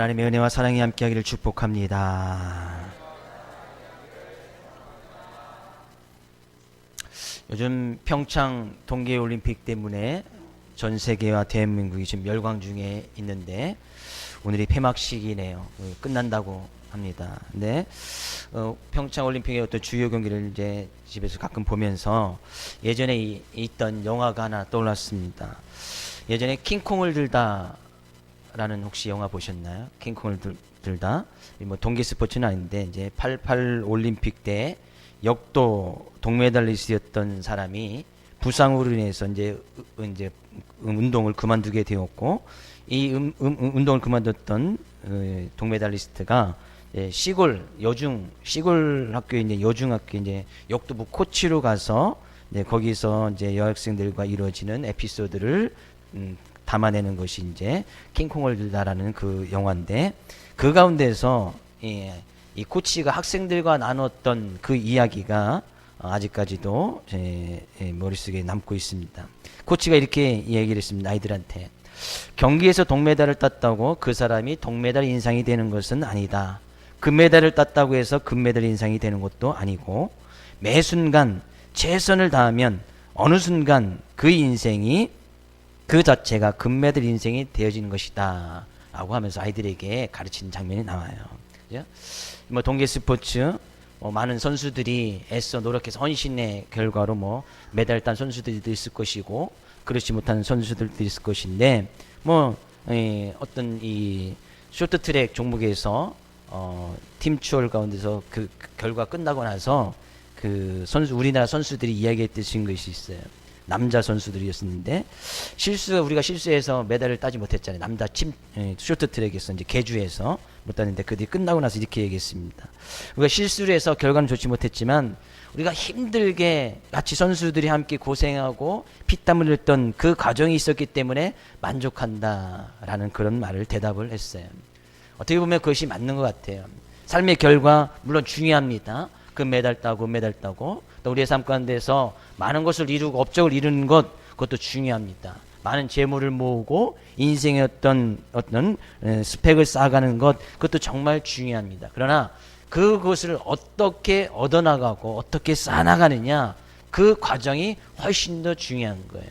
하나님의 은혜와 사랑이 함께하기를 축복합니다. 요즘 평창 동계올림픽 때문에 전 세계와 대한민국이 지금 열광 중에 있는데 오늘이 폐막식이네요. 끝난다고 합니다. 네, 평창 올림픽의 어떤 주요 경기를 이제 집에서 가끔 보면서 예전에 있던 영화가 하나 떠올랐습니다. 예전에 킹콩을 들다 라는 혹시 영화 보셨나요? 킹콩을 들다. 뭐 동계 스포츠는 아닌데 이제 88 올림픽 때 역도 동메달리스트였던 사람이 부상으로 인해서 이제 운동을 그만두게 되었고, 이 운동을 그만뒀던 동메달리스트가 시골 학교에 이제 여중학교 이제 역도부 코치로 가서 거기서 이제 여학생들과 이루어지는 에피소드를 담아내는 것이 이제 킹콩을 들다라는 그 영화인데, 그 가운데서 이 코치가 학생들과 나눴던 그 이야기가 아직까지도 제 머릿속에 남고 있습니다. 코치가 이렇게 얘기를 했습니다. 아이들한테 경기에서 동메달을 땄다고 그 사람이 동메달 인상이 되는 것은 아니다. 금메달을 땄다고 해서 금메달 인상이 되는 것도 아니고, 매 순간 최선을 다하면 어느 순간 그 인생이 그 자체가 금메달 인생이 되어지는 것이다 라고 하면서 아이들에게 가르치는 장면이 나와요. 그죠? 뭐 동계 스포츠 많은 선수들이 애써 노력해서 헌신의 결과로 뭐 메달 딴 선수들도 있을 것이고 그렇지 못한 선수들도 있을 것인데, 어떤 이 쇼트트랙 종목에서 팀 추월 가운데서 그 결과 끝나고 나서 그 우리나라 선수들이 이야기했던 것이 있어요. 남자 선수들이었는데 우리가 실수해서 메달을 따지 못했잖아요. 남자 쇼트트랙에서 이제 계주에서 못 땄는데 그들이 끝나고 나서 이렇게 얘기했습니다. 우리가 실수를 해서 결과는 좋지 못했지만 우리가 힘들게 같이 선수들이 함께 고생하고 피땀 흘렸던 그 과정이 있었기 때문에 만족한다라는 그런 말을 대답을 했어요. 어떻게 보면 그것이 맞는 것 같아요. 삶의 결과 물론 중요합니다. 금메달 따고 은메달 따고 또 우리의 삶 가운데서 많은 것을 이루고 업적을 이루는 그것도 중요합니다. 많은 재물을 모으고 인생의 어떤 스펙을 쌓아가는 그것도 정말 중요합니다. 그러나 그것을 어떻게 얻어나가고 어떻게 쌓아나가느냐, 그 과정이 훨씬 더 중요한 거예요.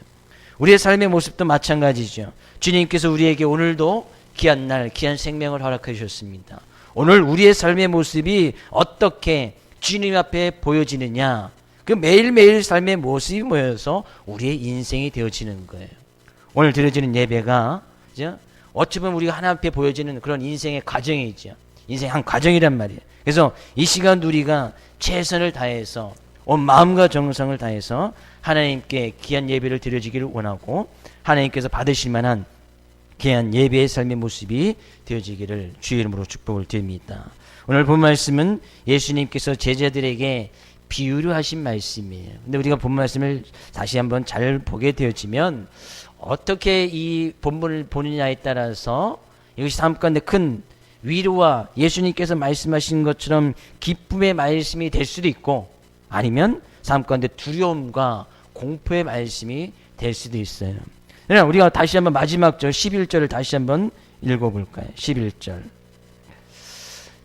우리의 삶의 모습도 마찬가지죠. 주님께서 우리에게 오늘도 귀한 날, 귀한 생명을 허락해 주셨습니다. 오늘 우리의 삶의 모습이 어떻게 주님 앞에 보여지느냐, 그 매일매일 삶의 모습이 모여서 우리의 인생이 되어지는 거예요. 오늘 드려지는 예배가 어찌 보면 우리가 하나님 앞에 보여지는 그런 인생의 과정이죠. 인생의 한 과정이란 말이에요. 그래서 이 시간 우리가 최선을 다해서 온 마음과 정성을 다해서 하나님께 귀한 예배를 드려지기를 원하고, 하나님께서 받으실 만한 귀한 예배의 삶의 모습이 되어지기를 주의 이름으로 축복을 드립니다. 오늘 본 말씀은 예수님께서 제자들에게 비유로 하신 말씀이에요. 근데 우리가 본 말씀을 다시 한번 잘 보게 되어지면 어떻게 이 본문을 보느냐에 따라서 이것이 삶 가운데 큰 위로와 예수님께서 말씀하신 것처럼 기쁨의 말씀이 될 수도 있고, 아니면 삶 가운데 두려움과 공포의 말씀이 될 수도 있어요. 우리가 다시 한번 마지막 절 11절을 다시 한번 읽어볼까요? 11절.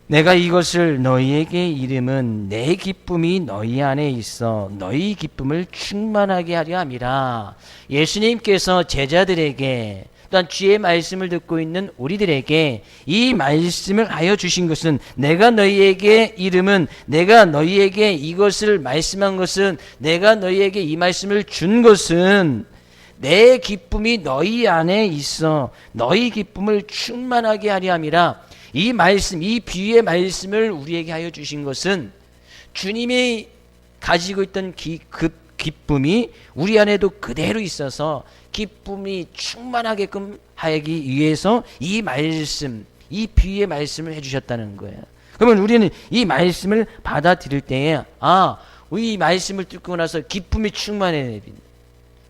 내가 이것을 너희에게 이름은 내 기쁨이 너희 안에 있어 너희 기쁨을 충만하게 하려 함이라. 예수님께서 제자들에게 또한 주의 말씀을 듣고 있는 우리들에게 이 말씀을 하여 주신 것은, 내가 너희에게 이름은, 내가 너희에게 이것을 말씀한 것은, 내가 너희에게 이 말씀을 준 것은 내 기쁨이 너희 안에 있어 너희 기쁨을 충만하게 하려 함이라. 이 말씀, 이 비유의 말씀을 우리에게 하여 주신 것은 주님이 가지고 있던 그 기쁨이 우리 안에도 그대로 있어서 기쁨이 충만하게끔 하기 위해서 이 말씀, 이 비유의 말씀을 해주셨다는 거예요. 그러면 우리는 이 말씀을 받아들일 때에 이 말씀을 듣고 나서 기쁨이 충만해야 됩니다.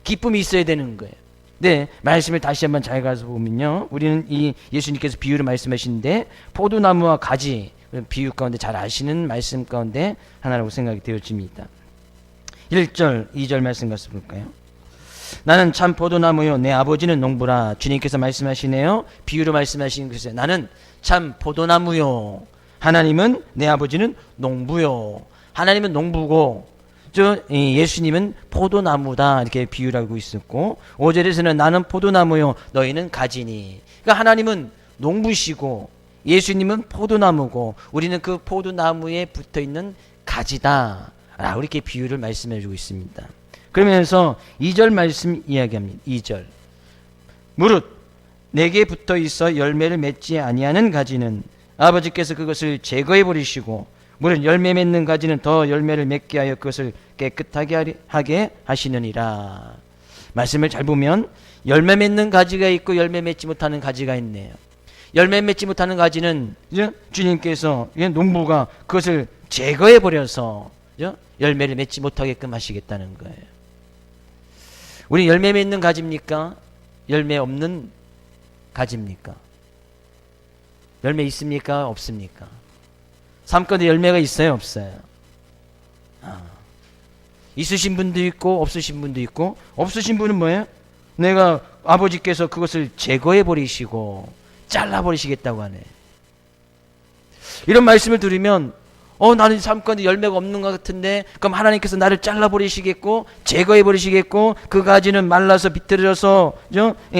기쁨이 있어야 되는 거예요. 네, 말씀을 다시 한번 잘 가서 보면요, 우리는 이 예수님께서 비유를 말씀하시는데 포도나무와 가지, 비유 가운데 잘 아시는 말씀 가운데 하나라고 생각이 되어집니다. 1절, 2절 말씀 같이 볼까요? 나는 참 포도나무요 내 아버지는 농부라. 주님께서 말씀하시네요. 비유로 말씀하시는 것이에요. 나는 참 포도나무요, 하나님은 내 아버지는 농부요. 하나님은 농부고 예수님은 포도나무다, 이렇게 비유를 하고 있었고, 5절에서는 나는 포도나무요 너희는 가지니. 그러니까 하나님은 농부시고 예수님은 포도나무고 우리는 그 포도나무에 붙어있는 가지다 라고 이렇게 비유를 말씀해 주고 있습니다. 그러면서 2절 말씀 이야기합니다. 2절 무릇 내게 붙어있어 열매를 맺지 아니하는 가지는 아버지께서 그것을 제거해 버리시고 무릇 열매 맺는 가지는 더 열매를 맺게 하여 그것을 깨끗하게 하게 하시느니라. 말씀을 잘 보면 열매 맺는 가지가 있고 열매 맺지 못하는 가지가 있네요. 열매 맺지 못하는 가지는 주님께서 농부가 그것을 제거해 버려서 열매를 맺지 못하게끔 하시겠다는 거예요. 우리 열매 맺는 가지입니까? 열매 없는 가지입니까? 열매 있습니까? 없습니까? 삶가운데 열매가 있어요? 없어요? 있으신 분도 있고 없으신 분도 있고, 없으신 분은 뭐예요? 내가 아버지께서 그것을 제거해 버리시고 잘라 버리시겠다고 하네. 이런 말씀을 들으면 나는 삶 가운데 열매가 없는 것 같은데, 그럼 하나님께서 나를 잘라 버리시겠고 제거해 버리시겠고 그 가지는 말라서 비틀어져서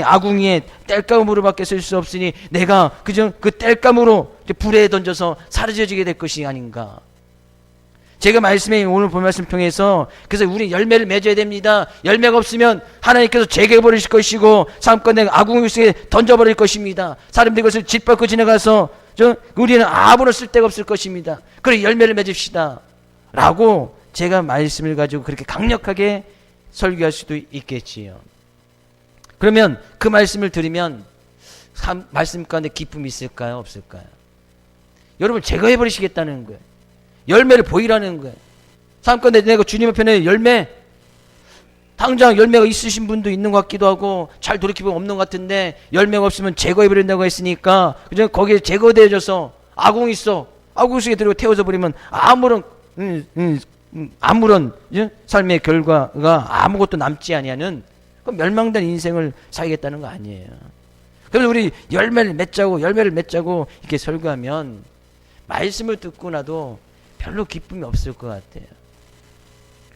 아궁이에 땔감으로 밖에 쓸 수 없으니 내가 그저 그 땔감으로 불에 던져서 사라져지게 될 것이 아닌가. 제가 말씀에 오늘 본 말씀 통해서 그래서 우리 열매를 맺어야 됩니다. 열매가 없으면 하나님께서 제거해 버리실 것이고 삶 가운데 아궁이 속에 던져버릴 것입니다. 사람들이 그것을 짓밟고 지나가서 우리는 아무런 쓸데가 없을 것입니다. 그래 열매를 맺읍시다 라고 제가 말씀을 가지고 그렇게 강력하게 설교할 수도 있겠지요. 그러면 그 말씀을 들으면 말씀 가운데 기쁨이 있을까요? 없을까요? 여러분 제거해 버리시겠다는 거예요. 열매를 보이라는 거예요. 삶 가운데 내가 주님 앞에 열매, 당장 열매가 있으신 분도 있는 것 같기도 하고 잘 돌이켜보면 없는 것 같은데 열매가 없으면 제거해버린다고 했으니까 그냥 거기에 제거되어져서 아궁이 있어. 아궁이 속에 들고 태워져 버리면 아무런 삶의 결과가 아무것도 남지 아니하는 그 멸망된 인생을 살겠다는 거 아니에요. 그래서 우리 열매를 맺자고 이렇게 설교하면 말씀을 듣고 나도 별로 기쁨이 없을 것 같아요.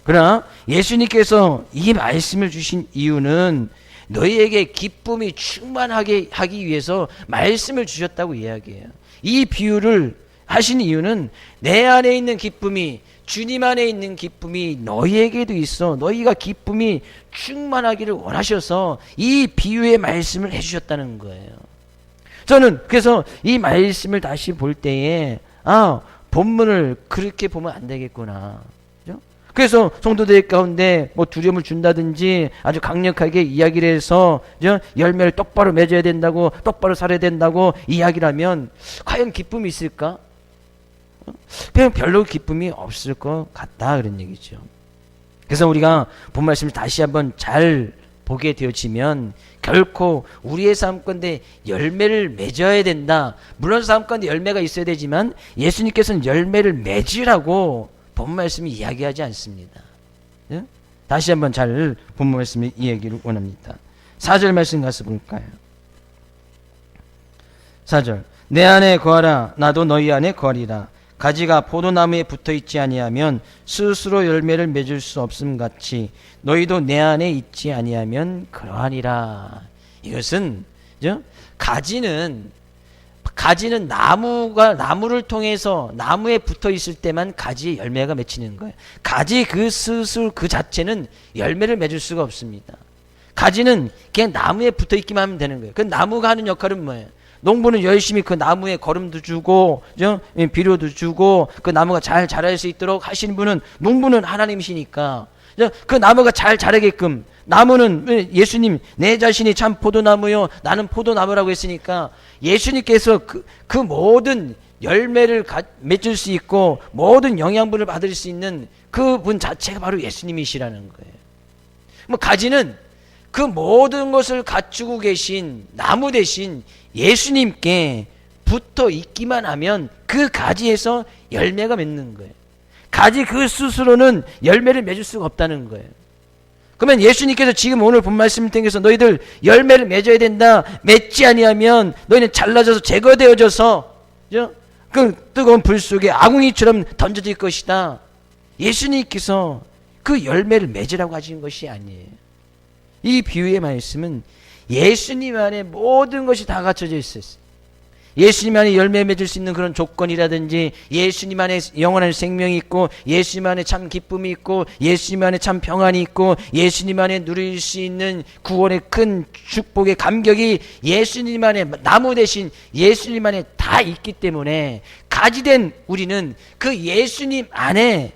그러나 예수님께서 이 말씀을 주신 이유는 너희에게 기쁨이 충만하게 하기 위해서 말씀을 주셨다고 이야기해요. 이 비유를 하신 이유는 내 안에 있는 기쁨이, 주님 안에 있는 기쁨이 너희에게도 있어 너희가 기쁨이 충만하기를 원하셔서 이 비유의 말씀을 해주셨다는 거예요. 저는 그래서 이 말씀을 다시 볼 때에 본문을 그렇게 보면 안 되겠구나. 그래서 성도들 가운데 두려움을 준다든지 아주 강력하게 이야기를 해서 열매를 똑바로 맺어야 된다고, 똑바로 살아야 된다고 이야기를 하면 과연 기쁨이 있을까? 그냥 별로 기쁨이 없을 것 같다, 그런 얘기죠. 그래서 우리가 본 말씀을 다시 한번 잘 보게 되어지면 결코 우리의 삶 가운데 열매를 맺어야 된다. 물론 삶 가운데 열매가 있어야 되지만 예수님께서는 열매를 맺으라고 본 말씀이 이야기하지 않습니다. 예? 다시 한번 잘 본 말씀을 이야기를 원합니다. 4절 말씀 가서 볼까요? 4절 내 안에 거하라 나도 너희 안에 거하리라. 가지가 포도나무에 붙어있지 아니하면 스스로 열매를 맺을 수 없음 같이 너희도 내 안에 있지 아니하면 그러하니라. 이것은 가지는 나무를 통해서 나무에 붙어 있을 때만 가지에 열매가 맺히는 거예요. 가지 그 스스로 그 자체는 열매를 맺을 수가 없습니다. 가지는 그냥 나무에 붙어 있기만 하면 되는 거예요. 그 나무가 하는 역할은 뭐예요? 농부는 열심히 그 나무에 거름도 주고 비료도 주고 그 나무가 잘 자랄 수 있도록 하시는 분은 농부는 하나님이시니까 그 나무가 잘 자라게끔, 나무는 예수님 내 자신이 참 포도나무요 나는 포도나무라고 했으니까 예수님께서 그 모든 열매를 맺을 수 있고 모든 영양분을 받을 수 있는 그분 자체가 바로 예수님이시라는 거예요. 가지는 그 모든 것을 갖추고 계신 나무 대신 예수님께 붙어 있기만 하면 그 가지에서 열매가 맺는 거예요. 가지 그 스스로는 열매를 맺을 수가 없다는 거예요. 그러면 예수님께서 지금 오늘 본 말씀을 통해서 너희들 열매를 맺어야 된다. 맺지 아니하면 너희는 잘라져서 제거되어져서 그 뜨거운 불 속에 아궁이처럼 던져질 것이다. 예수님께서 그 열매를 맺으라고 하신 것이 아니에요. 이 비유의 말씀은 예수님 안에 모든 것이 다 갖춰져 있어요. 예수님 안에 열매 맺을 수 있는 그런 조건이라든지, 예수님 안에 영원한 생명이 있고, 예수님 안에 참 기쁨이 있고, 예수님 안에 참 평안이 있고, 예수님 안에 누릴 수 있는 구원의 큰 축복의 감격이 예수님 안에, 나무 대신 예수님 안에 다 있기 때문에 가지된 우리는 그 예수님 안에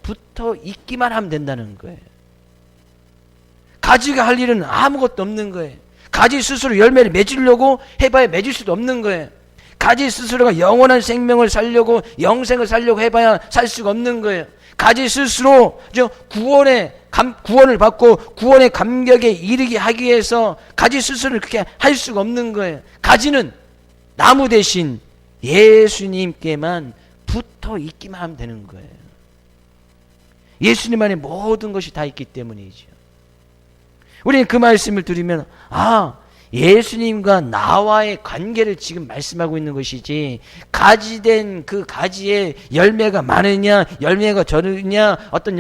붙어 있기만 하면 된다는 거예요. 가지가 할 일은 아무것도 없는 거예요. 가지 스스로 열매를 맺으려고 해봐야 맺을 수도 없는 거예요. 가지 스스로가 영원한 생명을 살려고, 영생을 살려고 해봐야 살 수가 없는 거예요. 가지 스스로 구원을 받고 구원의 감격에 이르게 하기 위해서 가지 스스로를 그렇게 할 수가 없는 거예요. 가지는 나무 대신 예수님께만 붙어 있기만 하면 되는 거예요. 예수님 안에 모든 것이 다 있기 때문이죠. 우리는 그 말씀을 들으면, 예수님과 나와의 관계를 지금 말씀하고 있는 것이지, 가지된 그 가지에 열매가 많으냐, 열매가 적으냐, 어떤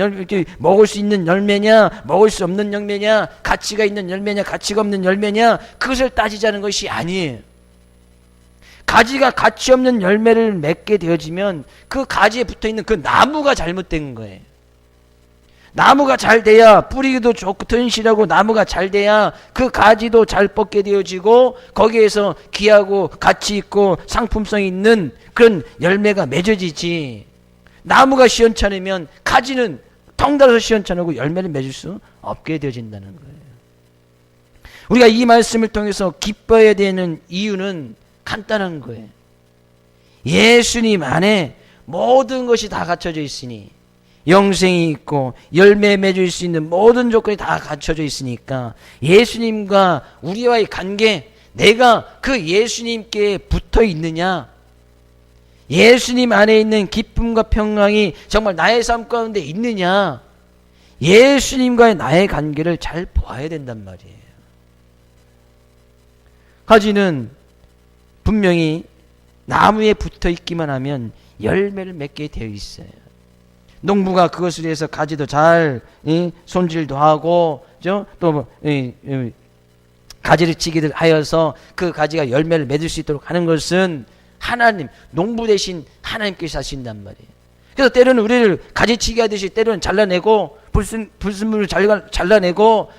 먹을 수 있는 열매냐, 먹을 수 없는 열매냐, 가치가 있는 열매냐, 가치가 없는 열매냐, 그것을 따지자는 것이 아니에요. 가지가 가치 없는 열매를 맺게 되어지면 그 가지에 붙어있는 그 나무가 잘못된 거예요. 나무가 잘 돼야 뿌리도 좋고 튼실하고, 나무가 잘 돼야 그 가지도 잘 뻗게 되어지고, 거기에서 귀하고 가치 있고 상품성 있는 그런 열매가 맺어지지. 나무가 시원찮으면 가지는 텅달아서 시원찮고 열매를 맺을 수 없게 되어진다는 거예요. 우리가 이 말씀을 통해서 기뻐해야 되는 이유는 간단한 거예요. 예수님 안에 모든 것이 다 갖춰져 있으니, 영생이 있고 열매 맺을 수 있는 모든 조건이 다 갖춰져 있으니까, 예수님과 우리와의 관계, 내가 그 예수님께 붙어 있느냐, 예수님 안에 있는 기쁨과 평강이 정말 나의 삶 가운데 있느냐, 예수님과의 나의 관계를 잘 보아야 된단 말이에요. 가지는 분명히 나무에 붙어 있기만 하면 열매를 맺게 되어 있어요. 농부가 그것을 위해서 가지도 잘 손질도 하고, 또 가지를 치기를 하여서 그 가지가 열매를 맺을 수 있도록 하는 것은 하나님, 농부 대신 하나님께서 하신단 말이에요. 그래서 때로는 우리를 가지치기 하듯이 때로는 잘라내고, 불순물을 잘라내고,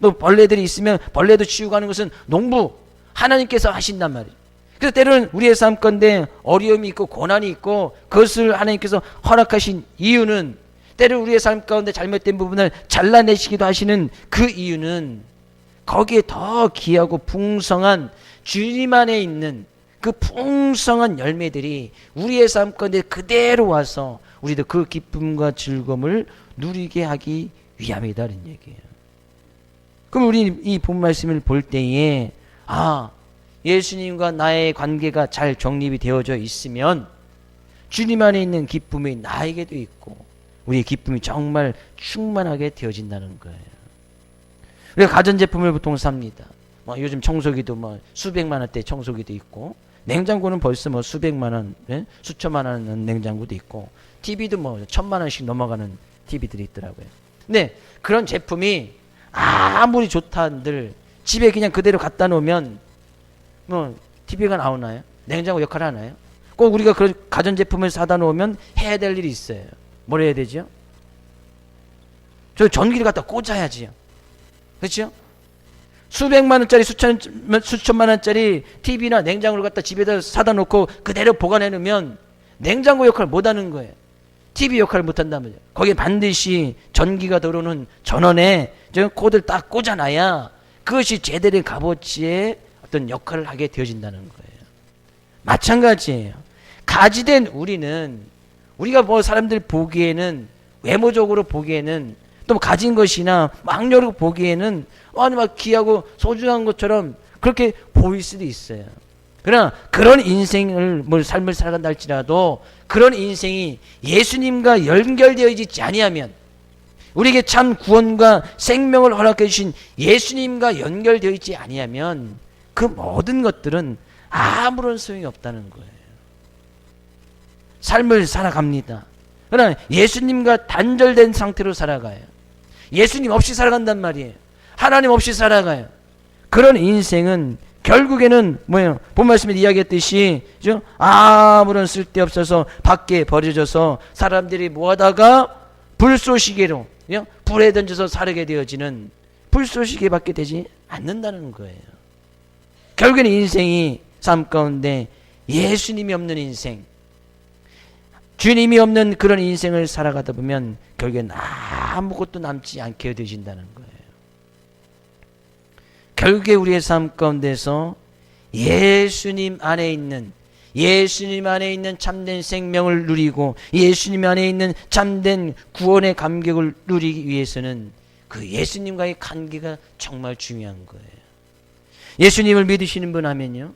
또 벌레들이 있으면 벌레도 치우고 하는 것은 농부, 하나님께서 하신단 말이에요. 그래서 때로는 우리의 삶 가운데 어려움이 있고 고난이 있고, 그것을 하나님께서 허락하신 이유는, 때로 우리의 삶 가운데 잘못된 부분을 잘라내시기도 하시는 그 이유는, 거기에 더 귀하고 풍성한 주님 안에 있는 그 풍성한 열매들이 우리의 삶 가운데 그대로 와서 우리도 그 기쁨과 즐거움을 누리게 하기 위함이다는 얘기예요. 그럼 우리 이 본 말씀을 볼 때에, 예수님과 나의 관계가 잘 정립이 되어져 있으면 주님 안에 있는 기쁨이 나에게도 있고, 우리의 기쁨이 정말 충만하게 되어진다는 거예요. 우리가 가전제품을 보통 삽니다. 요즘 청소기도 수백만 원대 청소기도 있고, 냉장고는 벌써 수백만 원, 수천만 원 냉장고도 있고, TV도 천만 원씩 넘어가는 TV들이 있더라고요. 근데 그런 제품이 아무리 좋다 한들 집에 그냥 그대로 갖다 놓으면 TV가 나오나요? 냉장고 역할을 하나요? 꼭 우리가 그런 가전제품을 사다 놓으면 해야 될 일이 있어요. 뭘 해야 되죠? 저 전기를 갖다 꽂아야지요. 그렇죠? 수백만 원짜리, 수천만 원짜리 TV나 냉장고를 갖다 집에다 사다 놓고 그대로 보관해 놓으면 냉장고 역할을 못 하는 거예요. TV 역할을 못 한단 말이에요. 거기에 반드시 전기가 들어오는 전원에 코드를 딱 꽂아놔야 그것이 제대로 값어치의 어떤 역할을 하게 되어진다는 거예요. 마찬가지예요. 가지된 우리는, 우리가 사람들 보기에는, 외모적으로 보기에는, 또 가진 것이나 악력으로 보기에는 막 귀하고 소중한 것처럼 그렇게 보일 수도 있어요. 그러나 그런 인생을, 삶을 살아간다 할지라도 그런 인생이 예수님과 연결되어 있지 아니하면, 우리에게 참 구원과 생명을 허락해 주신 예수님과 연결되어 있지 아니하면 그 모든 것들은 아무런 소용이 없다는 거예요. 삶을 살아갑니다. 그러나 예수님과 단절된 상태로 살아가요. 예수님 없이 살아간단 말이에요. 하나님 없이 살아가요. 그런 인생은 결국에는 뭐예요? 본 말씀에 이야기했듯이 아무런 쓸데없어서 밖에 버려져서 사람들이 뭐하다가 불쏘시개로 불에 던져서 사르게 되어지는 불쏘시개밖에 되지 않는다는 거예요. 결국에는 인생이 삶 가운데 예수님이 없는 인생, 주님이 없는 그런 인생을 살아가다 보면 결국엔 아무것도 남지 않게 되어진다는 거예요. 결국에 우리의 삶 가운데서 예수님 안에 있는 참된 생명을 누리고 예수님 안에 있는 참된 구원의 감격을 누리기 위해서는 그 예수님과의 관계가 정말 중요한 거예요. 예수님을 믿으시는 분 하면요,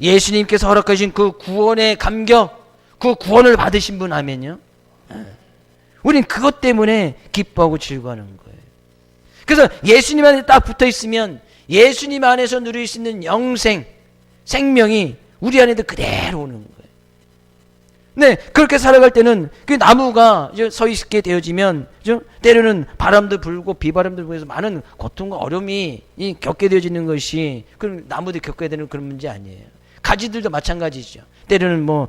예수님께서 허락하신 그 구원의 감격, 그 구원을 받으신 분 하면요, 우린 그것 때문에 기뻐하고 즐거워하는 거예요. 그래서 예수님 안에 딱 붙어 있으면 예수님 안에서 누릴 수 있는 영생, 생명이 우리 안에도 그대로 오는 거예요. 네, 그렇게 살아갈 때는 그 나무가 서 있게 되어지면 때로는 바람도 불고 비바람도 불고 해서 많은 고통과 어려움이 겪게 되어지는 것이 그럼 나무도 겪어야 되는 그런 문제 아니에요. 가지들도 마찬가지죠. 때로는 뭐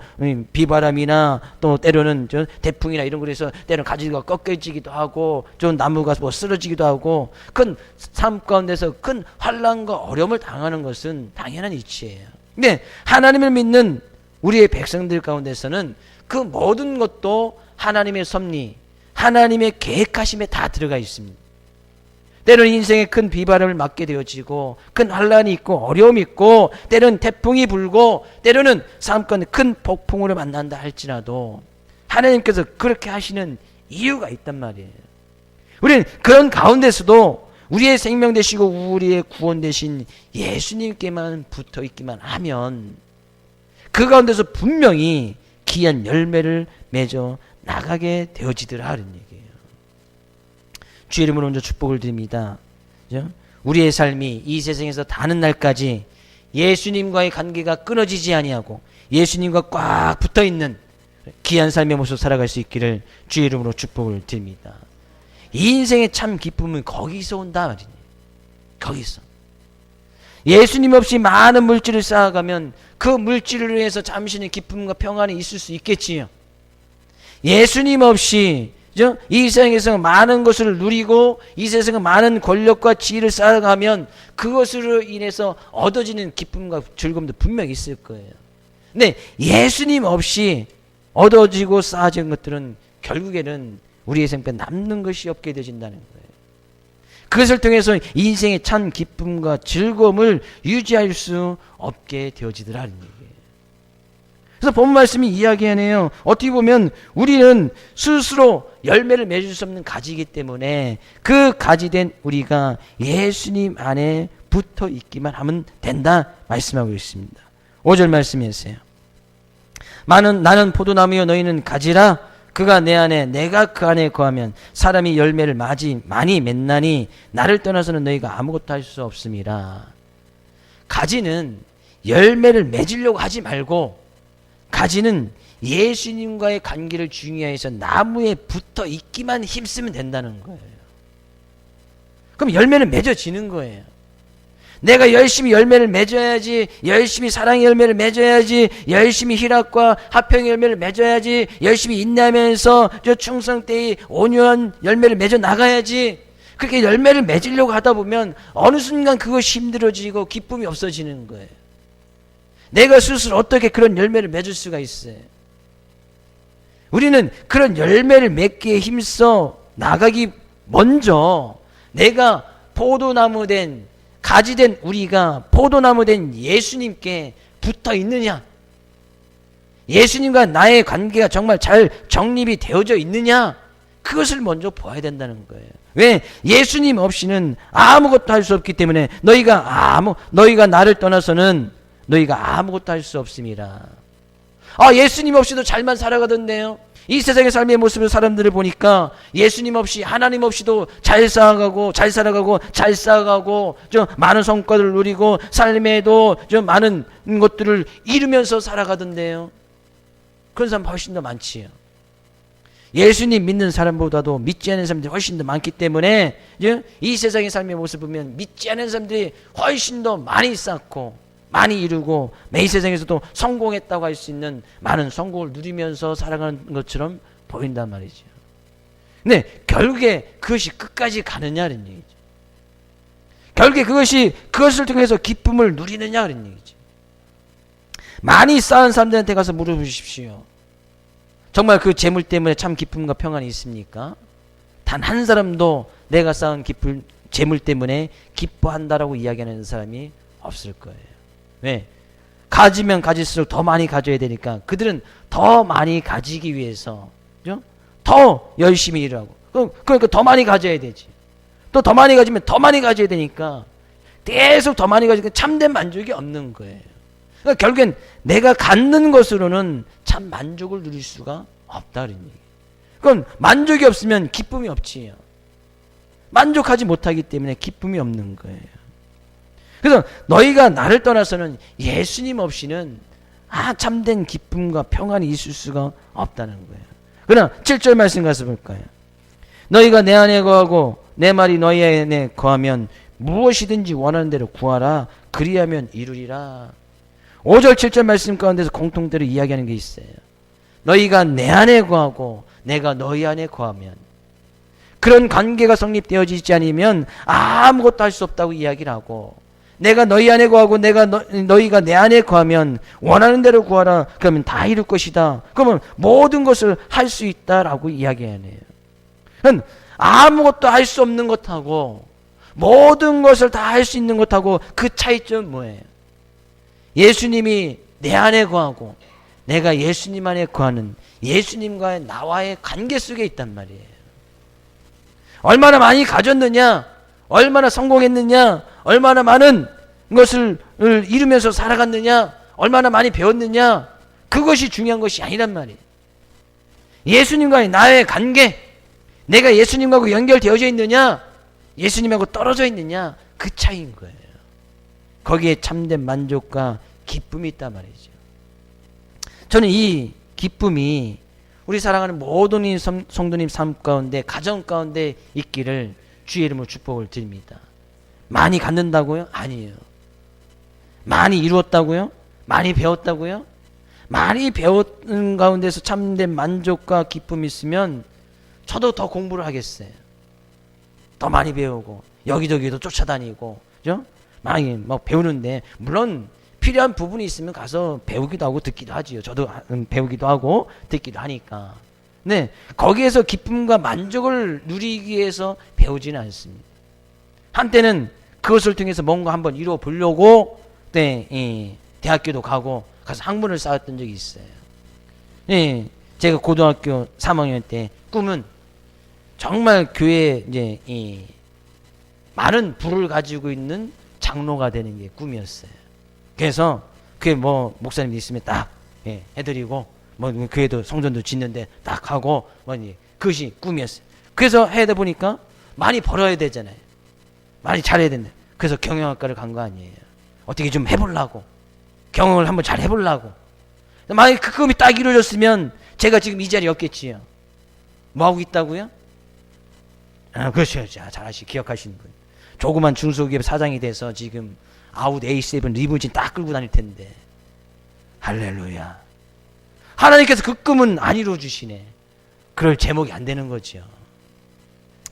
비바람이나 또 때로는 대풍이나 이런 거로 해서 때로는 가지가 꺾여지기도 하고 좀 나무가 뭐 쓰러지기도 하고 큰 삶 가운데서 큰 환난과 어려움을 당하는 것은 당연한 이치예요. 근데 하나님을 믿는 우리의 백성들 가운데서는 그 모든 것도 하나님의 섭리, 하나님의 계획하심에 다 들어가 있습니다. 때로는 인생에 큰 비바람을 맞게 되어지고 큰 환난이 있고 어려움이 있고 때로는 태풍이 불고 때로는 삶 가운데 큰 폭풍으로 만난다 할지라도 하나님께서 그렇게 하시는 이유가 있단 말이에요. 우리는 그런 가운데서도 우리의 생명 되시고 우리의 구원 되신 예수님께만 붙어 있기만 하면 그 가운데서 분명히 귀한 열매를 맺어 나가게 되어지더라 하는 얘기예요. 주의 이름으로 먼저 축복을 드립니다. 우리의 삶이 이 세상에서 다는 날까지 예수님과의 관계가 끊어지지 아니하고 예수님과 꽉 붙어있는 귀한 삶의 모습 살아갈 수 있기를 주의 이름으로 축복을 드립니다. 이 인생의 참 기쁨은 거기서 온다 말이니. 거기서. 예수님 없이 많은 물질을 쌓아가면 그 물질을 위해서 잠시는 기쁨과 평안이 있을 수 있겠지요. 예수님 없이 이 세상에서 많은 것을 누리고 이 세상에 많은 권력과 지위를 쌓아가면 그것으로 인해서 얻어지는 기쁨과 즐거움도 분명히 있을 거예요. 근데 예수님 없이 얻어지고 쌓아진 것들은 결국에는 우리의 생에 남는 것이 없게 되어진다는 거예요. 그것을 통해서 인생의 참 기쁨과 즐거움을 유지할 수 없게 되어지더라는 얘기예요. 그래서 본 말씀이 이야기하네요. 어떻게 보면 우리는 스스로 열매를 맺을 수 없는 가지이기 때문에 그 가지된 우리가 예수님 안에 붙어 있기만 하면 된다 말씀하고 있습니다. 5절 말씀이었어요. 나는 포도나무여 너희는 가지라. 그가 내 안에 내가 그 안에 거하면 사람이 열매를 많이 맺나니 나를 떠나서는 너희가 아무것도 할 수 없음이라. 가지는 열매를 맺으려고 하지 말고 가지는 예수님과의 관계를 중요해서 나무에 붙어 있기만 힘쓰면 된다는 거예요. 그럼 열매는 맺어지는 거예요. 내가 열심히 열매를 맺어야지, 열심히 사랑의 열매를 맺어야지, 열심히 희락과 화평의 열매를 맺어야지, 열심히 인내하면서 저 충성 때의 온유한 열매를 맺어 나가야지. 그렇게 열매를 맺으려고 하다 보면 어느 순간 그것이 힘들어지고 기쁨이 없어지는 거예요. 내가 스스로 어떻게 그런 열매를 맺을 수가 있어요? 우리는 그런 열매를 맺기에 힘써 나가기 먼저 내가 포도나무 된 가지된 우리가 포도나무 된 예수님께 붙어 있느냐, 예수님과 나의 관계가 정말 잘 정립이 되어져 있느냐, 그것을 먼저 보아야 된다는 거예요. 왜? 예수님 없이는 아무것도 할 수 없기 때문에 너희가 나를 떠나서는 너희가 아무것도 할 수 없습니다. 예수님 없이도 잘만 살아가던데요. 이 세상의 삶의 모습을 사람들을 보니까 예수님 없이 하나님 없이도 잘 살아가고 잘 쌓아가고 좀 많은 성과를 누리고 삶에도 좀 많은 것들을 이루면서 살아가던데요. 그런 사람 훨씬 더 많지요. 예수님 믿는 사람보다도 믿지 않는 사람들이 훨씬 더 많기 때문에 이 세상의 삶의 모습을 보면 믿지 않는 사람들이 훨씬 더 많이 쌓고 많이 이루고 이 세상에서도 성공했다고 할 수 있는 많은 성공을 누리면서 살아가는 것처럼 보인단 말이죠. 근데 결국에 그것이 끝까지 가느냐는 얘기죠. 결국에 그것을 통해서 기쁨을 누리느냐 그런 얘기죠. 많이 쌓은 사람들한테 가서 물어보십시오. 정말 그 재물 때문에 참 기쁨과 평안이 있습니까? 단 한 사람도 내가 쌓은 재물 때문에 기뻐한다라고 이야기하는 사람이 없을 거예요. 왜? 가지면 가질수록 더 많이 가져야 되니까 그들은 더 많이 가지기 위해서 그죠? 더 열심히 일하고 그러니까 더 많이 가져야 되지. 또 더 많이 가지면 더 많이 가져야 되니까 계속 더 많이 가지니까 참된 만족이 없는 거예요. 그러니까 결국엔 내가 갖는 것으로는 참 만족을 누릴 수가 없다는 얘기예요. 그건 만족이 없으면 기쁨이 없지요. 만족하지 못하기 때문에 기쁨이 없는 거예요. 그래서 너희가 나를 떠나서는 예수님 없이는 참된 기쁨과 평안이 있을 수가 없다는 거예요. 그러나 7절 말씀 가서 볼까요? 너희가 내 안에 거하고 내 말이 너희 안에 거하면 무엇이든지 원하는 대로 구하라. 그리하면 이루리라. 5절 7절 말씀 가운데서 공통대로 이야기하는 게 있어요. 너희가 내 안에 거하고 내가 너희 안에 거하면, 그런 관계가 성립되어지지 않으면 아무것도 할 수 없다고 이야기를 하고, 내가 너희 안에 거하고 너희가 내 안에 거하면 원하는 대로 구하라. 그러면 다 이룰 것이다. 그러면 모든 것을 할 수 있다라고 이야기하네요. 아무것도 할 수 없는 것하고 모든 것을 다 할 수 있는 것하고 그 차이점은 뭐예요? 예수님이 내 안에 거하고 내가 예수님 안에 거하는 예수님과의 나와의 관계 속에 있단 말이에요. 얼마나 많이 가졌느냐, 얼마나 성공했느냐, 얼마나 많은 것을 이루면서 살아갔느냐, 얼마나 많이 배웠느냐, 그것이 중요한 것이 아니란 말이에요. 예수님과의 나의 관계, 내가 예수님하고 연결되어져 있느냐, 예수님하고 떨어져 있느냐, 그 차이인 거예요. 거기에 참된 만족과 기쁨이 있단 말이죠. 저는 이 기쁨이 우리 사랑하는 모든 성도님 삶 가운데, 가정 가운데 있기를 주의 이름으로 축복을 드립니다. 많이 갖는다고요? 아니에요. 많이 이루었다고요? 많이 배웠다고요? 많이 배운 가운데서 참된 만족과 기쁨이 있으면 저도 더 공부를 하겠어요. 더 많이 배우고 여기저기도 쫓아다니고, 그죠? 많이 막 배우는데, 물론 필요한 부분이 있으면 가서 배우기도 하고 듣기도 하지요. 저도 배우기도 하고 듣기도 하니까. 네, 거기에서 기쁨과 만족을 누리기 위해서 배우지는 않습니다. 한때는 그것을 통해서 뭔가 한번 이루어 보려고 대학교도 가서 학문을 쌓았던 적이 있어요. 예, 제가 고등학교 3학년 때 꿈은 정말 교회에 이제 많은 부를 가지고 있는 장로가 되는 게 꿈이었어요. 그래서 그게 뭐 목사님 있으면 딱 해드리고, 뭐 교회도 성전도 짓는데 딱 하고, 그것이 꿈이었어요. 그래서 해다 보니까 많이 벌어야 되잖아요. 많이 잘해야 된다. 그래서 경영학과를 간 거 아니에요. 어떻게 좀 해보려고, 경영을 한번 잘 해보려고. 만약에 그 꿈이 딱 이루어졌으면 제가 지금 이 자리에 없겠지요. 뭐 하고 있다고요? 그렇죠. 기억하시는 분. 조그만 중소기업 사장이 돼서 지금 아웃 A7 리무진 딱 끌고 다닐 텐데. 할렐루야. 하나님께서 그 꿈은 안 이루어주시네. 그럴 제목이 안 되는 거죠.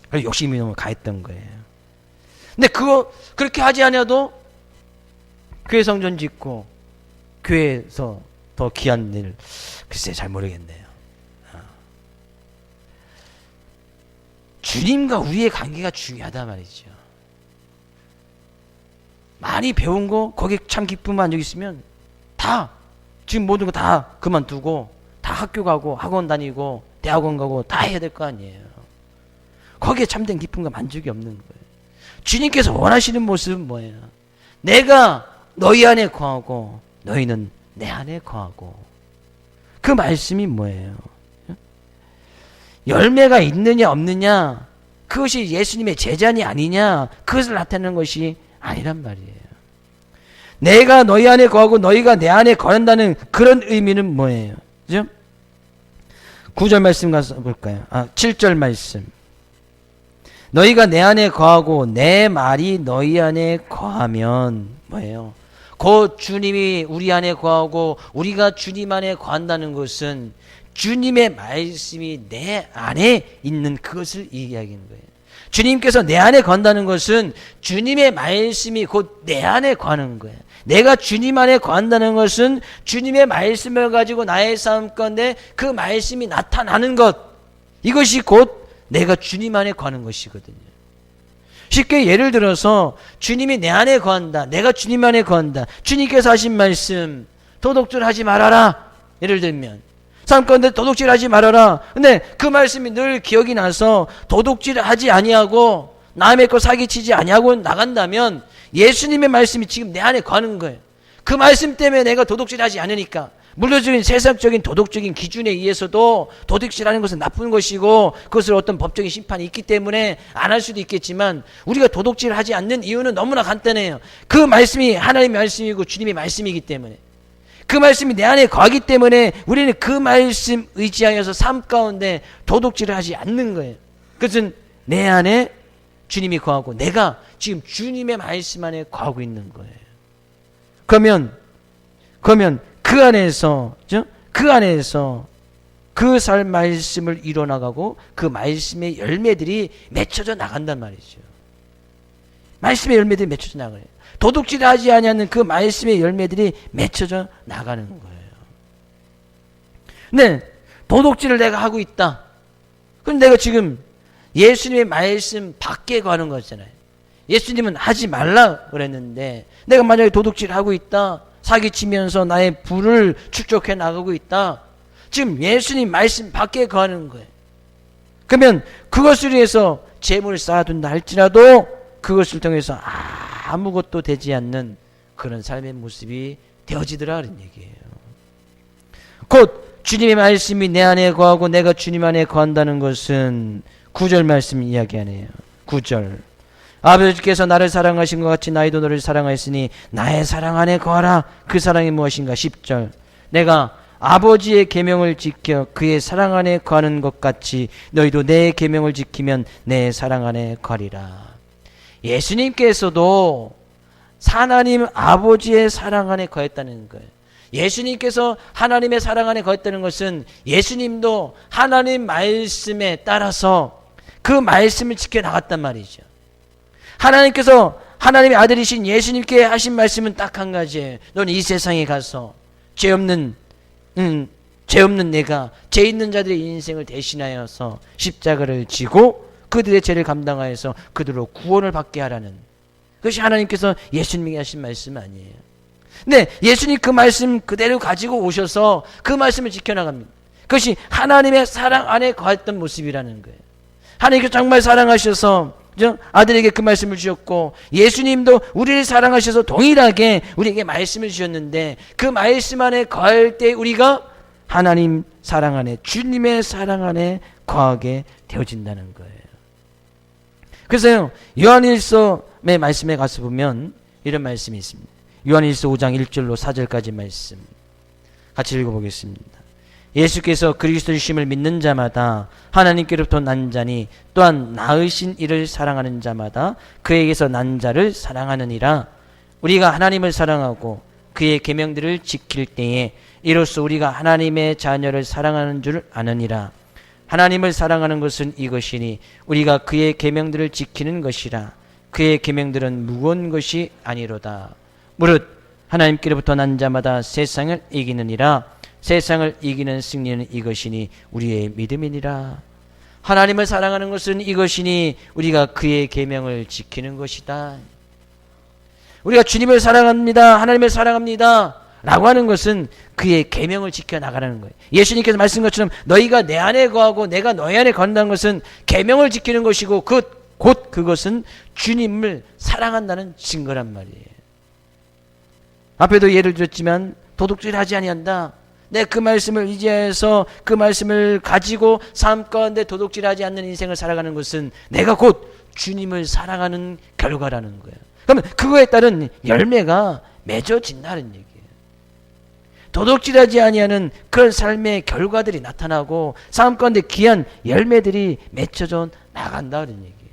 그래서 욕심이 너무 가했던 거예요. 근데 그렇게 하지 않아도 교회 성전 짓고 교회에서 더 귀한 일, 글쎄 잘 모르겠네요. 주님과 우리의 관계가 중요하다 말이죠. 많이 배운 거, 거기에 참 기쁨 만족 있으면 다, 지금 모든 거 다 그만두고 다 학교 가고 학원 다니고 대학원 가고 다 해야 될 거 아니에요. 거기에 참된 기쁨과 만족이 없는 거예요. 주님께서 원하시는 모습은 뭐예요? 내가 너희 안에 거하고 너희는 내 안에 거하고. 그 말씀이 뭐예요? 열매가 있느냐 없느냐, 그것이 예수님의 제자니 아니냐, 그것을 나타내는 것이 아니란 말이에요. 내가 너희 안에 거하고 너희가 내 안에 거한다는 그런 의미는 뭐예요? 그죠? 9절 말씀 가서 볼까요? 7절 말씀. 너희가 내 안에 거하고 내 말이 너희 안에 거하면 뭐예요? 곧 주님이 우리 안에 거하고 우리가 주님 안에 거한다는 것은 주님의 말씀이 내 안에 있는 그것을 이야기하는 거예요. 주님께서 내 안에 거한다는 것은 주님의 말씀이 곧 내 안에 거하는 거예요. 내가 주님 안에 거한다는 것은 주님의 말씀을 가지고 나의 삶 가운데 그 말씀이 나타나는 것, 이것이 곧 내가 주님 안에 거하는 것이거든요. 쉽게 예를 들어서 주님이 내 안에 거한다, 내가 주님 안에 거한다, 주님께서 하신 말씀, 도둑질 하지 말아라, 예를 들면 삶 가운데 도둑질 하지 말아라. 근데 그 말씀이 늘 기억이 나서 도둑질 하지 아니하고 남의 거 사기치지 아니하고 나간다면 예수님의 말씀이 지금 내 안에 거하는 거예요. 그 말씀 때문에 내가 도둑질 하지 않으니까. 물리적인 세상적인 도덕적인 기준에 의해서도 도둑질하는 것은 나쁜 것이고 그것을 어떤 법적인 심판이 있기 때문에 안 할 수도 있겠지만, 우리가 도둑질하지 않는 이유는 너무나 간단해요. 그 말씀이 하나님의 말씀이고 주님의 말씀이기 때문에, 그 말씀이 내 안에 거하기 때문에 우리는 그 말씀 의지하여서 삶 가운데 도둑질을 하지 않는 거예요. 그것은 내 안에 주님이 거하고 내가 지금 주님의 말씀 안에 거하고 있는 거예요. 그러면 그 안에서 그 삶 말씀을 이뤄나가고 그 말씀의 열매들이 맺혀져 나간단 말이죠. 말씀의 열매들이 맺혀져 나가요. 도둑질하지 아니하는 그 말씀의 열매들이 맺혀져 나가는 거예요. 근데 도둑질을 내가 하고 있다. 그럼 내가 지금 예수님의 말씀 밖에 가는 거잖아요. 예수님은 하지 말라 그랬는데 내가 만약에 도둑질하고 있다, 사기치면서 나의 부를 축적해 나가고 있다, 지금 예수님 말씀 밖에 거하는 거예요. 그러면 그것을 위해서 재물을 쌓아둔다 할지라도 그것을 통해서 아무것도 되지 않는 그런 삶의 모습이 되어지더라 그런 얘기예요. 곧 주님의 말씀이 내 안에 거하고 내가 주님 안에 거한다는 것은 9절 말씀 이야기하네요. 9절. 아버지께서 나를 사랑하신 것 같이 나희도 너를 사랑하였으니 나의 사랑 안에 거하라. 그 사랑이 무엇인가? 10절. 내가 아버지의 계명을 지켜 그의 사랑 안에 거하는 것 같이 너희도 내 계명을 지키면 내 사랑 안에 거하리라. 예수님께서도 하나님 아버지의 사랑 안에 거했다는 거예요. 예수님께서 하나님의 사랑 안에 거했다는 것은 예수님도 하나님 말씀에 따라서 그 말씀을 지켜나갔단 말이죠. 하나님께서 하나님의 아들이신 예수님께 하신 말씀은 딱 한 가지예요. 너는 이 세상에 가서 죄 없는 내가 죄 있는 자들의 인생을 대신하여서 십자가를 지고 그들의 죄를 감당하여서 그들로 구원을 받게 하라는, 그것이 하나님께서 예수님에게 하신 말씀 아니에요. 근데 예수님 그 말씀 그대로 가지고 오셔서 그 말씀을 지켜나갑니다. 그것이 하나님의 사랑 안에 거했던 모습이라는 거예요. 하나님께서 정말 사랑하셔서 아들에게 그 말씀을 주셨고, 예수님도 우리를 사랑하셔서 동일하게 우리에게 말씀을 주셨는데, 그 말씀 안에 거할 때 우리가 하나님 사랑 안에, 주님의 사랑 안에 거하게 되어진다는 거예요. 그래서요, 요한일서의 말씀에 가서 보면 이런 말씀이 있습니다. 요한일서 5장 1절로 4절까지 말씀 같이 읽어보겠습니다. 예수께서 그리스도이심을 믿는 자마다 하나님께로부터 난 자니 또한 낳으신 이를 사랑하는 자마다 그에게서 난 자를 사랑하느니라. 우리가 하나님을 사랑하고 그의 계명들을 지킬 때에 이로써 우리가 하나님의 자녀를 사랑하는 줄 아느니라. 하나님을 사랑하는 것은 이것이니 우리가 그의 계명들을 지키는 것이라. 그의 계명들은 무거운 것이 아니로다. 무릇 하나님께로부터 난 자마다 세상을 이기느니라. 세상을 이기는 승리는 이것이니 우리의 믿음이니라. 하나님을 사랑하는 것은 이것이니 우리가 그의 계명을 지키는 것이다. 우리가 주님을 사랑합니다, 하나님을 사랑합니다 라고 하는 것은 그의 계명을 지켜나가는 거예요. 예수님께서 말씀하신 것처럼 너희가 내 안에 거하고 내가 너희 안에 거한다는 것은 계명을 지키는 것이고 곧 그것은 주님을 사랑한다는 증거란 말이에요. 앞에도 예를 들었지만 도둑질하지 아니한다, 내 그 말씀을 의지해서 그 말씀을 가지고 삶 가운데 도둑질하지 않는 인생을 살아가는 것은 내가 곧 주님을 사랑하는 결과라는 거예요. 그러면 그거에 따른 열매가 맺어진다는 얘기예요. 도둑질하지 아니하는 그런 삶의 결과들이 나타나고 삶 가운데 귀한 열매들이 맺혀져 나간다는 얘기예요.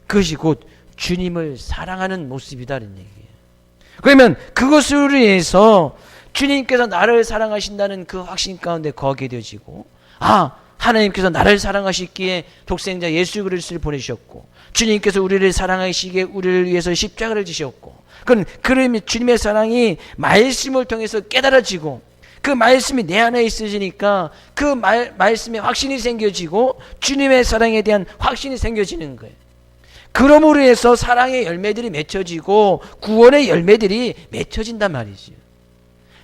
그것이 곧 주님을 사랑하는 모습이다는 얘기예요. 그러면 그것으로 인해서 주님께서 나를 사랑하신다는 그 확신 가운데 거하게 되어지고, 하나님께서 나를 사랑하시기에 독생자 예수 그리스도를 보내셨고, 주님께서 우리를 사랑하시기에 우리를 위해서 십자가를 지셨고, 그런 주님의 사랑이 말씀을 통해서 깨달아지고, 그 말씀이 내 안에 있어지니까 그 말씀에 확신이 생겨지고 주님의 사랑에 대한 확신이 생겨지는 거예요. 그러므로 해서 사랑의 열매들이 맺혀지고 구원의 열매들이 맺혀진단 말이죠.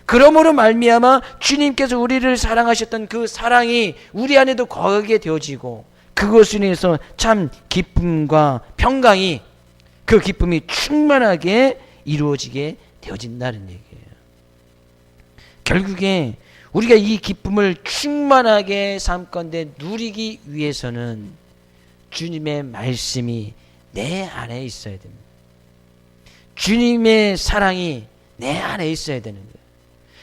그러므로 말미암아 주님께서 우리를 사랑하셨던 그 사랑이 우리 안에도 거하게 되어지고, 그것으로 인해서 참 기쁨과 평강이, 그 기쁨이 충만하게 이루어지게 되어진다는 얘기예요. 결국에 우리가 이 기쁨을 충만하게 삶 가운데 누리기 위해서는 주님의 말씀이 내 안에 있어야 됩니다. 주님의 사랑이 내 안에 있어야 되는 거예요.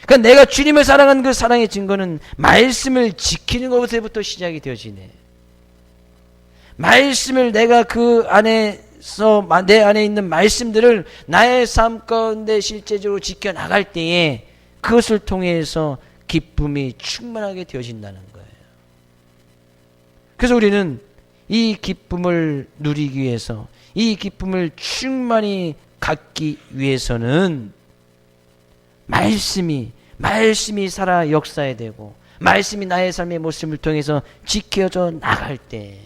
그러니까 내가 주님을 사랑하는 그 사랑의 증거는 말씀을 지키는 것에부터 시작이 되어지네. 말씀을 내가 그 안에서 내 안에 있는 말씀들을 나의 삶 가운데 실제적으로 지켜나갈 때에 그것을 통해서 기쁨이 충만하게 되어진다는 거예요. 그래서 우리는 이 기쁨을 누리기 위해서, 이 기쁨을 충만히 갖기 위해서는 말씀이 살아 역사해야 되고, 말씀이 나의 삶의 모습을 통해서 지켜져 나갈 때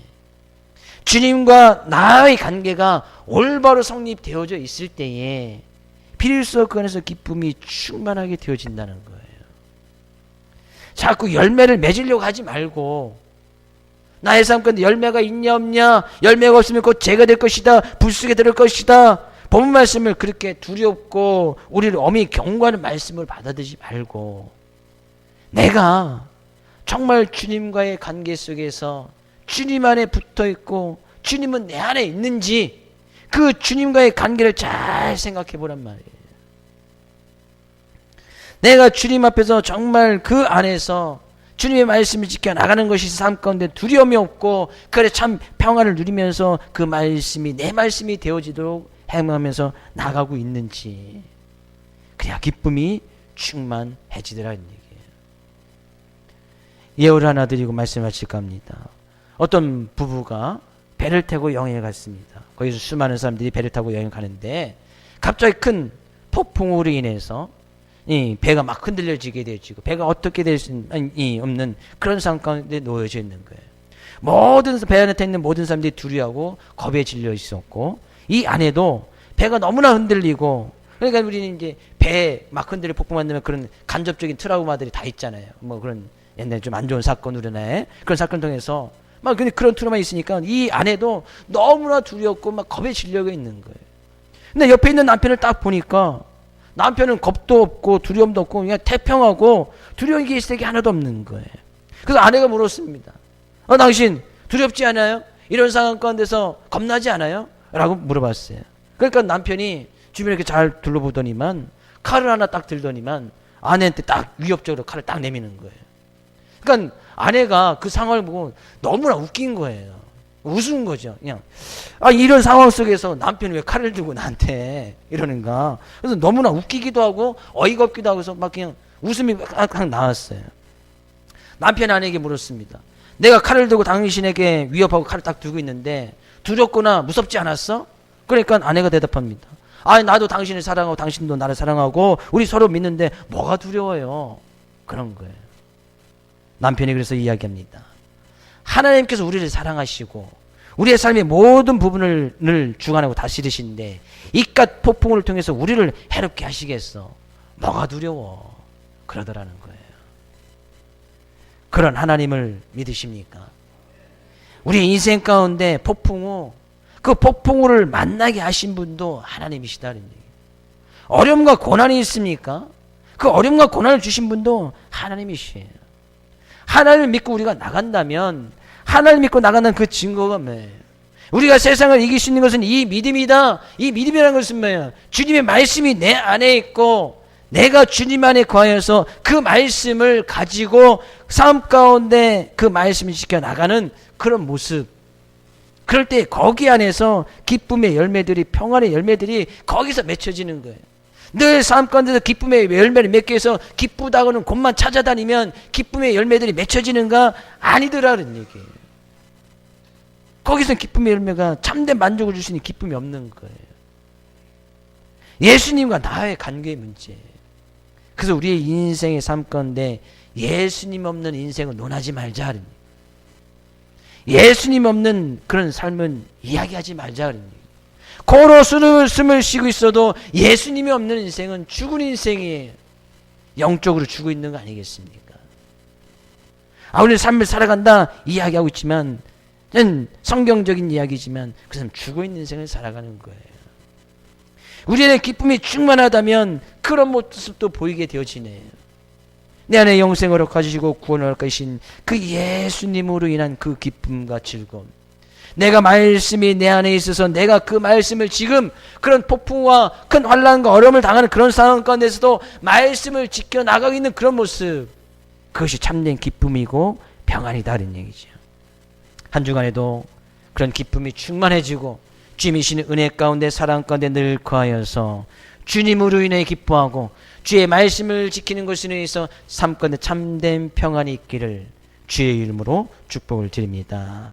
주님과 나의 관계가 올바로 성립되어져 있을 때에 비릴 수 없고 안에서 기쁨이 충만하게 되어진다는 거예요. 자꾸 열매를 맺으려고 하지 말고, 나의 삶 가운데 열매가 있냐 없냐, 열매가 없으면 곧 죄가 될 것이다, 불쑥에 들을 것이다, 본 말씀을 그렇게 두렵고 우리를 엄히 경고하는 말씀을 받아들이지 말고, 내가 정말 주님과의 관계 속에서 주님 안에 붙어있고 주님은 내 안에 있는지 그 주님과의 관계를 잘 생각해 보란 말이에요. 내가 주님 앞에서 정말 그 안에서 주님의 말씀을 지켜나가는 것이 삶 가운데 두려움이 없고, 그래 참 평안을 누리면서 그 말씀이 내 말씀이 되어지도록 행하면서 나가고 있는지, 그래야 기쁨이 충만해지더라는 얘기예요. 예언을 하나 드리고 말씀하실까 합니다. 어떤 부부가 배를 타고 여행을 갔습니다. 거기서 수많은 사람들이 배를 타고 여행 가는데 갑자기 큰 폭풍우로 인해서 이 배가 막 흔들려지게 되어지고, 배가 어떻게 될 수 없는 그런 상황 가운데 놓여져 있는 거예요. 모든 배 안에 있는 모든 사람들이 두려워하고 겁에 질려 있었고, 이 안에도 배가 너무나 흔들리고, 그러니까 우리는 이제 배 막 흔들려 폭풍 만들면 그런 간접적인 트라우마들이 다 있잖아요. 뭐 그런 옛날에 좀 안 좋은 사건, 우리나라에 그런 사건 통해서 막 근데 그런 트라우마 있으니까 이 안에도 너무나 두렵고 막 겁에 질려가 있는 거예요. 근데 옆에 있는 남편을 딱 보니까 남편은 겁도 없고 두려움도 없고 그냥 태평하고 두려운 게 있을 게 하나도 없는 거예요. 그래서 아내가 물었습니다. 당신 두렵지 않아요? 이런 상황 가운데서 겁나지 않아요? 라고 물어봤어요. 그러니까 남편이 주변에 이렇게 잘 둘러보더니만 칼을 하나 딱 들더니만 아내한테 딱 위협적으로 칼을 딱 내미는 거예요. 그러니까 아내가 그 상황을 보고 너무나 웃긴 거예요. 우스운 거죠. 그냥 이런 상황 속에서 남편이 왜 칼을 들고 나한테 이러는가. 그래서 너무나 웃기기도 하고 어이가 없기도 하고 해서 막 그냥 웃음이 막 나왔어요. 남편이 아내에게 물었습니다. 내가 칼을 들고 당신에게 위협하고 칼을 딱 들고 있는데 두렵거나 무섭지 않았어? 그러니까 아내가 대답합니다. 나도 당신을 사랑하고 당신도 나를 사랑하고 우리 서로 믿는데 뭐가 두려워요? 그런 거예요. 남편이 그래서 이야기합니다. 하나님께서 우리를 사랑하시고 우리의 삶의 모든 부분을 주관하고 다스리시는데 이깟 폭풍을 통해서 우리를 해롭게 하시겠어? 뭐가 두려워? 그러더라는 거예요. 그런 하나님을 믿으십니까? 우리 인생 가운데 폭풍우, 그 폭풍우를 만나게 하신 분도 하나님이시다는 얘기예요. 어려움과 고난이 있습니까? 그 어려움과 고난을 주신 분도 하나님이시에요. 하나님을 믿고 우리가 나간다면, 하나님을 믿고 나간다는 그 증거가 뭐예요? 우리가 세상을 이길 수 있는 것은 이 믿음이다. 이 믿음이라는 것은 뭐예요? 주님의 말씀이 내 안에 있고 내가 주님 안에 거하여서 그 말씀을 가지고 삶 가운데 그 말씀을 지켜나가는 그런 모습. 그럴 때 거기 안에서 기쁨의 열매들이, 평안의 열매들이 거기서 맺혀지는 거예요. 늘 삶 가운데서 기쁨의 열매를 맺기 위해서 기쁘다고는 곳만 찾아다니면 기쁨의 열매들이 맺혀지는가? 아니더라는 얘기예요. 거기서 기쁨의 열매가 참된 만족을 줄 수 있는 기쁨이 없는 거예요. 예수님과 나의 관계의 문제예요. 그래서 우리의 인생의 삶 가운데 예수님 없는 인생을 논하지 말자. 예수님 없는 그런 삶은 이야기하지 말자. 코로 숨을 쉬고 있어도 예수님이 없는 인생은 죽은 인생이에요. 영적으로 죽어 있는 거 아니겠습니까? 우리는 삶을 살아간다 이야기하고 있지만, 성경적인 이야기지만 그 사람 죽어 있는 인생을 살아가는 거예요. 우리의 기쁨이 충만하다면 그런 모습도 보이게 되어지네요. 내 안에 영생으로 가지시고 구원을 하신 그 예수님으로 인한 그 기쁨과 즐거움, 내가 말씀이 내 안에 있어서 내가 그 말씀을 지금 그런 폭풍과 큰 환난과 어려움을 당하는 그런 상황 가운데서도 말씀을 지켜나가고 있는 그런 모습, 그것이 참된 기쁨이고 평안이다는 얘기죠. 한 주간에도 그런 기쁨이 충만해지고 주님이신 은혜 가운데 사랑 가운데 늘 거하여서 주님으로 인해 기뻐하고 주의 말씀을 지키는 것으로 인해서 삶 가운데 참된 평안이 있기를 주의 이름으로 축복을 드립니다.